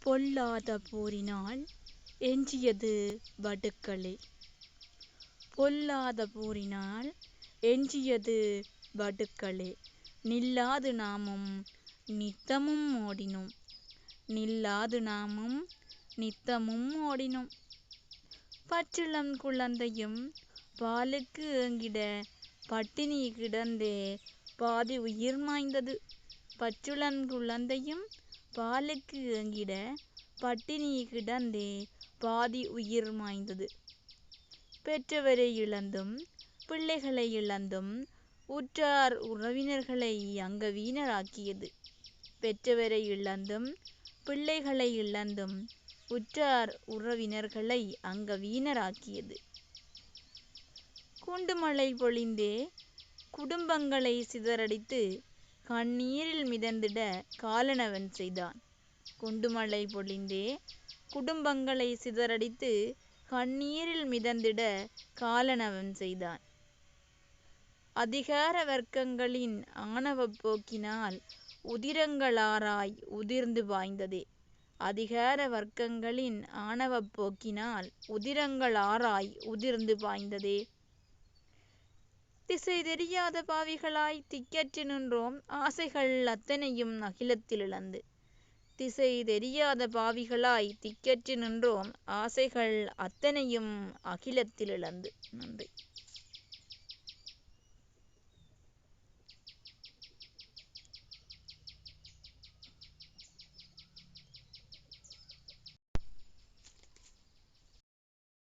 பொல்லாத போரினால் எஞ்சியது வடுக்களே. பொல்லாத போரினால் எஞ்சியது வடுக்களே. நில்லாது நாமும் நித்தமும் ஓடினோம். நில்லாது நாமும் நித்தமும் ஓடினோம். பச்சிளம் குழந்தையும் பாலுக்கு ஏங்கிட பட்டினி கிடந்தே பாதி உயிர் மாய்ந்தது. பச்சிளம் குழந்தையும் பாலுக்கு ஏங்கிட பட்டினி கிடந்தே பாதி உயிர் மாய்ந்தது. பெற்றவரை இழந்தும் பிள்ளைகளை இழந்தும் உற்றார் உறவினர்களை அங்கவீனராக்கியது. பெற்றவரை இழந்தும் பிள்ளைகளை இழந்தும் உற்றார் உறவினர்களை அங்கவீனராக்கியது. குண்டுமழை பொழிந்தே குடும்பங்களை சிதறடித்து கண்ணீரில் மிதந்திட காலனவன் செய்தான். குண்டுமழை பொழிந்தே குடும்பங்களை சிதறடித்து கண்ணீரில் மிதந்திட காலனவன் செய்தான். அதிகார வர்க்கங்களின் ஆணவப் போக்கினால் உதிரங்களாராய் உதிர்ந்து பாய்ந்ததே. அதிகார வர்க்கங்களின் ஆணவப் போக்கினால் உதிரங்களாராய் உதிர்ந்து பாய்ந்ததே. திசை தெரியாத பாவிகளாய் திக்கற்று நின்றோம் ஆசைகள் அத்தனையும் அகிலத்தில் இழந்து. திசை தெரியாத பாவிகளாய் திக்கற்று நின்றோம் ஆசைகள் அத்தனையும் அகிலத்தில் இழந்து. நன்றி.